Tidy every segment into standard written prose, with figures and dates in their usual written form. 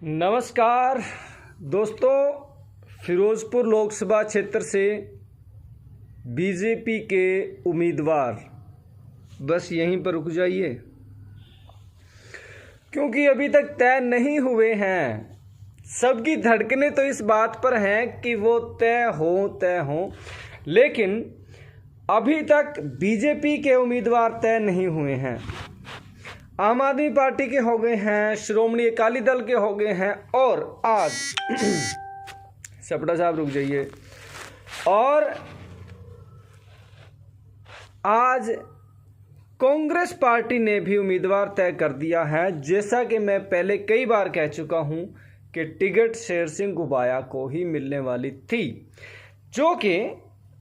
नमस्कार दोस्तों, फिरोजपुर लोकसभा क्षेत्र से बीजेपी के उम्मीदवार बस यहीं पर रुक जाइए, क्योंकि अभी तक तय नहीं हुए हैं। सबकी धड़कनें तो इस बात पर हैं कि वो तय हो, लेकिन अभी तक बीजेपी के उम्मीदवार तय नहीं हुए हैं। आम आदमी पार्टी के हो गए हैं, श्रोमणी अकाली दल के हो गए हैं, और आज सपटा साहब रुक जाइए, और आज कांग्रेस पार्टी ने भी उम्मीदवार तय कर दिया है। जैसा कि मैं पहले कई बार कह चुका हूं कि टिकट शेर सिंह घुबाया को ही मिलने वाली थी, जो कि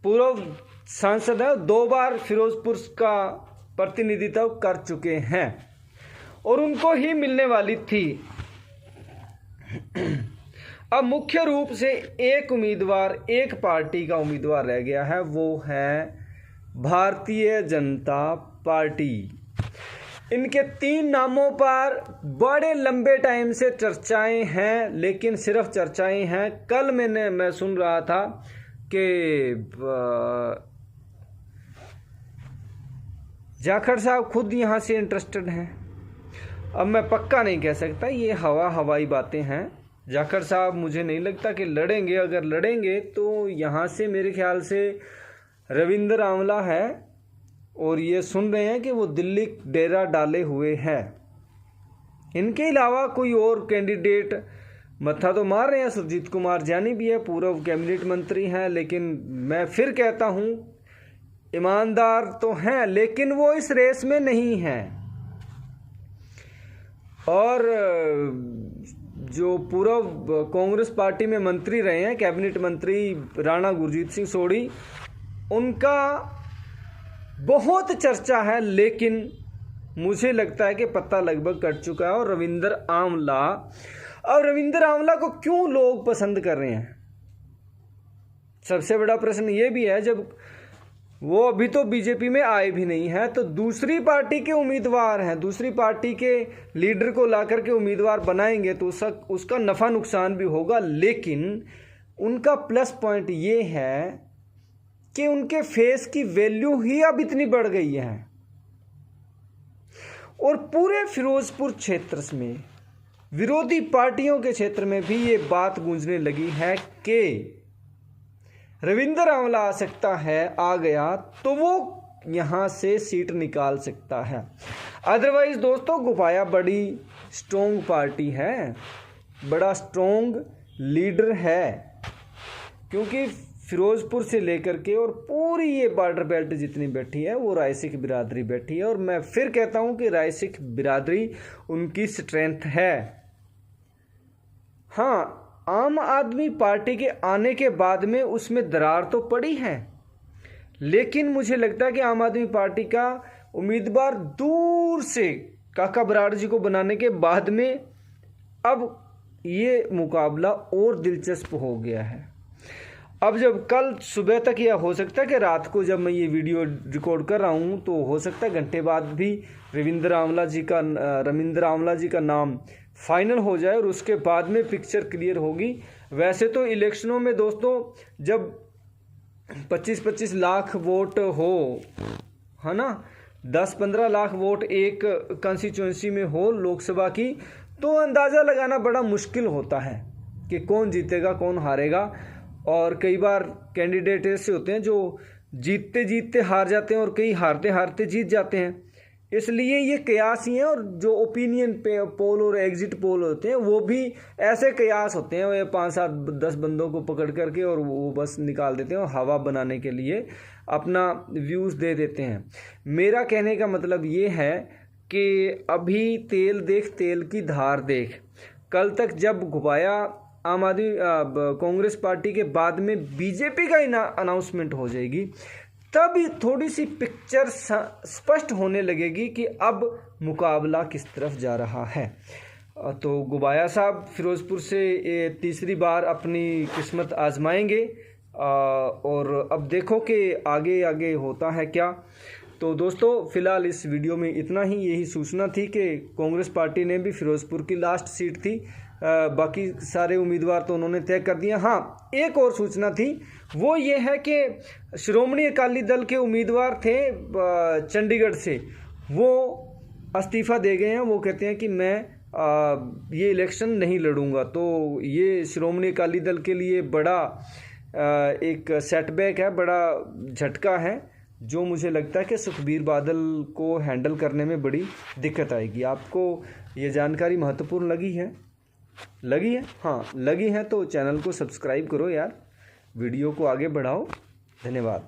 पूर्व सांसद है, 2 बार फिरोजपुर का प्रतिनिधित्व कर चुके हैं और उनको ही मिलने वाली थी। अब मुख्य रूप से एक उम्मीदवार, एक पार्टी का उम्मीदवार रह गया है, वो है भारतीय जनता पार्टी। इनके 3 नामों पर बड़े लंबे टाइम से चर्चाएं हैं, लेकिन सिर्फ चर्चाएं हैं। कल मैं सुन रहा था कि जाखड़ साहब खुद यहाँ से इंटरेस्टेड हैं। अब मैं पक्का नहीं कह सकता, ये हवाई बातें हैं। जाखड़ साहब मुझे नहीं लगता कि लड़ेंगे। अगर लड़ेंगे तो यहाँ से मेरे ख्याल से रविंद्र आंवला है, और ये सुन रहे हैं कि वो दिल्ली डेरा डाले हुए हैं। इनके अलावा कोई और कैंडिडेट मत्था तो मार रहे हैं। सुरजीत कुमार जानी भी है, पूर्व कैबिनेट मंत्री हैं, लेकिन मैं फिर कहता हूँ ईमानदार तो हैं, लेकिन वो इस रेस में नहीं हैं। और जो पूर्व कांग्रेस पार्टी में मंत्री रहे हैं, कैबिनेट मंत्री राणा गुरजीत सिंह सोढ़ी, उनका बहुत चर्चा है, लेकिन मुझे लगता है कि पत्ता लगभग कट चुका है। और रविंद्र आंवला को क्यों लोग पसंद कर रहे हैं? सबसे बड़ा प्रश्न ये भी है, जब वो अभी तो बीजेपी में आए भी नहीं है, तो दूसरी पार्टी के उम्मीदवार हैं, दूसरी पार्टी के लीडर को लाकर के उम्मीदवार बनाएंगे तो उसका नफ़ा नुकसान भी होगा। लेकिन उनका प्लस पॉइंट ये है कि उनके फेस की वैल्यू ही अब इतनी बढ़ गई है, और पूरे फिरोजपुर क्षेत्र में विरोधी पार्टियों के क्षेत्र में भी ये बात गूंजने लगी है कि रविंद्र आंवला आ गया तो वो यहाँ से सीट निकाल सकता है। अदरवाइज दोस्तों, घुबाया बड़ी स्ट्रॉन्ग पार्टी है, बड़ा स्ट्रॉन्ग लीडर है, क्योंकि फिरोजपुर से लेकर के और पूरी ये बॉर्डर बेल्ट जितनी बैठी है वो राय सिख बिरादरी बैठी है। और मैं फिर कहता हूँ कि राय सिख बिरादरी उनकी स्ट्रेंथ है। हाँ, आम आदमी पार्टी के आने के बाद में उसमें दरार तो पड़ी है, लेकिन मुझे लगता है कि आम आदमी पार्टी का उम्मीदवार दूर से काका बराड़ जी को बनाने के बाद में अब ये मुकाबला और दिलचस्प हो गया है। अब जब कल सुबह तक, या हो सकता है कि रात को जब मैं ये वीडियो रिकॉर्ड कर रहा हूँ, तो हो सकता है घंटे बाद भी रविंद्र आंवला जी का नाम फाइनल हो जाए, और उसके बाद में पिक्चर क्लियर होगी। वैसे तो इलेक्शनों में दोस्तों, जब 25-25 लाख वोट हो, है ना, 10-15 लाख वोट एक कॉन्स्टिट्यूंसी में हो लोकसभा की, तो अंदाज़ा लगाना बड़ा मुश्किल होता है कि कौन जीतेगा कौन हारेगा। और कई बार कैंडिडेट ऐसे होते हैं जो जीतते जीतते हार जाते हैं, और कई हारते हारते जीत जाते हैं। इसलिए ये कयास ही हैं। और जो ओपिनियन पोल और एग्जिट पोल होते हैं, वो भी ऐसे कयास होते हैं, वो 5-7-10 बंदों को पकड़ करके और वो बस निकाल देते हैं, और हवा बनाने के लिए अपना व्यूज़ दे देते हैं। मेरा कहने का मतलब ये है कि अभी तेल देख तेल की धार देख। कल तक जब घुबाया आम आदमी कांग्रेस पार्टी के बाद में बीजेपी का अनाउंसमेंट हो जाएगी, तब थोड़ी सी पिक्चर स्पष्ट होने लगेगी कि अब मुकाबला किस तरफ जा रहा है। तो घुबाया साहब फिरोजपुर से तीसरी बार अपनी किस्मत आजमाएंगे, और अब देखो कि आगे आगे होता है क्या। तो दोस्तों फ़िलहाल इस वीडियो में इतना ही। यही सूचना थी कि कांग्रेस पार्टी ने भी फिरोज़पुर की लास्ट सीट थी, बाकी सारे उम्मीदवार तो उन्होंने तय कर दिया। हाँ, एक और सूचना थी, वो ये है कि श्रोमणी अकाली दल के उम्मीदवार थे चंडीगढ़ से, वो इस्तीफ़ा दे गए हैं। वो कहते हैं कि मैं ये इलेक्शन नहीं लड़ूंगा। तो ये श्रोमणी अकाली दल के लिए बड़ा एक सेटबैक है, बड़ा झटका है, जो मुझे लगता है कि सुखबीर बादल को हैंडल करने में बड़ी दिक्कत आएगी। आपको ये जानकारी महत्वपूर्ण लगी है? हाँ लगी है तो चैनल को सब्सक्राइब करो यार, वीडियो को आगे बढ़ाओ। धन्यवाद।